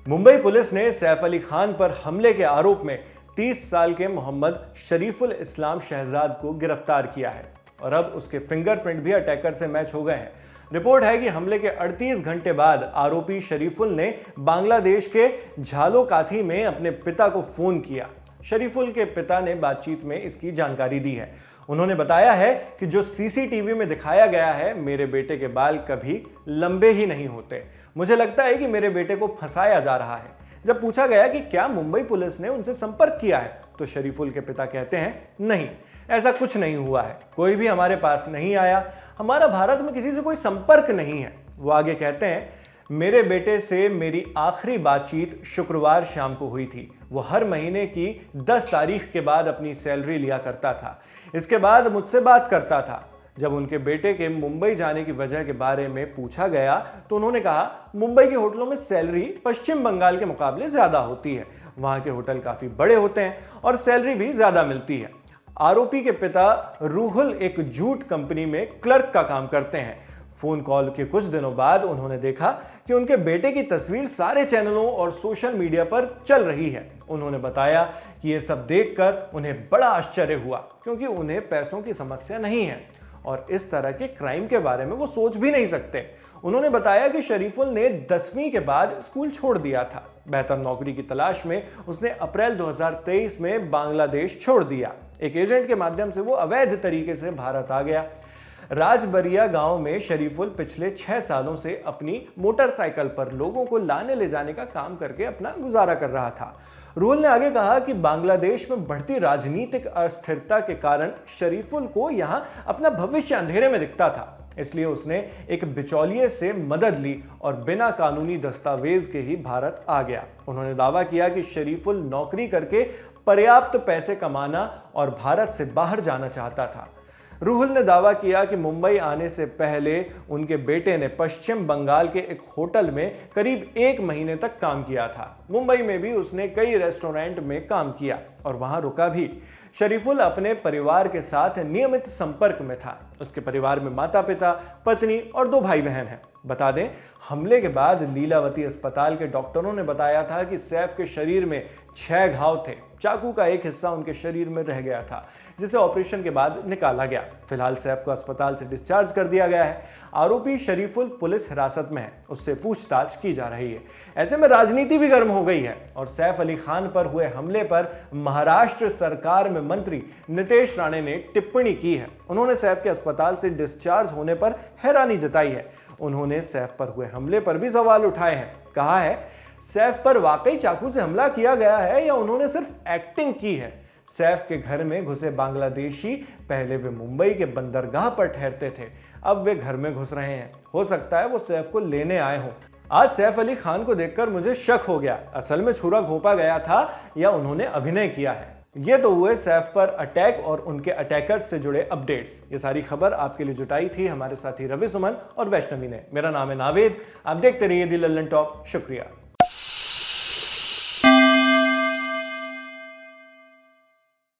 Mumbai police ने सैफ अली खान पर हमले के आरोप में 30 साल के मोहम्मद शरीफुल इस्लाम शहजाद को गिरफ्तार किया है और अब उसके फिंगरप्रिंट भी अटैकर से मैच हो गए हैं। रिपोर्ट है कि हमले के 38 घंटे बाद आरोपी शरीफुल ने बांग्लादेश के झालोकाथी में अपने पिता को फोन किया। शरीफुल के पिता ने बातचीत में इसकी जानकारी दी है। उन्होंने बताया है कि जो सीसीटीवी में दिखाया गया है, मेरे बेटे के बाल कभी लंबे ही नहीं होते। मुझे लगता है कि मेरे बेटे को फंसाया जा रहा है। जब पूछा गया कि क्या मुंबई पुलिस ने उनसे संपर्क किया है, तो शरीफुल के पिता कहते हैं, नहीं, ऐसा कुछ नहीं हुआ है, कोई भी हमारे पास नहीं आया, हमारा भारत में किसी से कोई संपर्क नहीं है। वो आगे कहते हैं, मेरे बेटे से मेरी आखिरी बातचीत शुक्रवार शाम को हुई थी। वो हर महीने की 10 तारीख के बाद अपनी सैलरी लिया करता था। इसके बाद मुझसे बात करता था। जब उनके बेटे के मुंबई जाने की वजह के बारे में पूछा गया तो उन्होंने कहा, मुंबई के होटलों में सैलरी पश्चिम बंगाल के मुकाबले ज्यादा होती है। वहां के होटल काफी बड़े होते हैं और सैलरी भी ज्यादा मिलती है। आरोपी के पिता रूहुल एक जूट कंपनी में क्लर्क का काम करते हैं। फोन कॉल के कुछ दिनों बाद उन्होंने देखा कि उनके बेटे की तस्वीर सारे चैनलों और सोशल मीडिया पर चल रही है। उन्होंने बताया कि यह सब देखकर उन्हें बड़ा आश्चर्य हुआ, क्योंकि उन्हें पैसों की समस्या नहीं है और इस तरह के क्राइम के बारे में वो सोच भी नहीं सकते। उन्होंने बताया कि शरीफुल ने 10वीं के बाद स्कूल छोड़ दिया था। बेहतर नौकरी की तलाश में उसने अप्रैल 2023 में बांग्लादेश छोड़ दिया। एक एजेंट के माध्यम से वो अवैध तरीके से भारत आ गया। राजबरिया गांव में शरीफुल पिछले 6 सालों से अपनी मोटरसाइकिल पर लोगों को लाने ले जाने का काम करके अपना गुजारा कर रहा था। रूहुल ने आगे कहा कि बांग्लादेश में बढ़ती राजनीतिक अस्थिरता के कारण शरीफुल को यहां अपना भविष्य अंधेरे में दिखता था। इसलिए उसने एक बिचौलिए से मदद ली और बिना कानूनी दस्तावेज के ही भारत आ गया। उन्होंने दावा किया कि शरीफुल नौकरी करके पर्याप्त पैसे कमाना और भारत से बाहर जाना चाहता था। रूहुल ने दावा किया कि मुंबई आने से पहले उनके बेटे ने पश्चिम बंगाल के एक होटल में करीब 1 महीने तक काम किया था। मुंबई में भी उसने कई रेस्टोरेंट में काम किया और वहां रुका भी। शरीफुल अपने परिवार के साथ नियमित संपर्क में था। उसके परिवार में माता पिता, पत्नी और 2 भाई बहन हैं। बता दें, हमले के बाद लीलावती अस्पताल के डॉक्टरों ने बताया था कि सैफ के शरीर में 6 घाव थे। चाकू का एक हिस्सा उनके शरीर में रह गया था, जिसे ऑपरेशन के बाद निकाला गया। फिलहाल सैफ को अस्पताल से डिस्चार्ज कर दिया गया है। आरोपी शरीफुल पुलिस हिरासत में है, उससे पूछताछ की जा रही है। ऐसे में राजनीति भी गर्म हो गई है और सैफ अली खान पर हुए हमले पर महाराष्ट्र सरकार में मंत्री नितेश राणे ने टिप्पणी की है। उन्होंने सैफ के अस्पताल से डिस्चार्ज होने पर हैरानी जताई है। उन्होंने सैफ पर हुए हमले पर भी सवाल उठाए हैं। कहा है, सैफ पर वाकई चाकू से हमला किया गया है या उन्होंने सिर्फ एक्टिंग की है। सैफ के घर में घुसे बांग्लादेशी पहले वे मुंबई के बंदरगाह पर ठहरते थे, अब वे घर में घुस रहे हैं। हो सकता है वो सैफ को लेने आए हों। आज सैफ अली खान को देखकर मुझे शक हो गया, असल में छुरा घोंपा गया था या उन्होंने अभिनय किया है। ये तो हुए सैफ पर अटैक और उनके अटैकर्स से जुड़े अपडेट्स। ये सारी खबर आपके लिए जुटाई थी हमारे साथी रवि सुमन और वैष्णवी ने। मेरा नाम है नावेद। आप देखते रहिए दी लल्लन टॉप। शुक्रिया।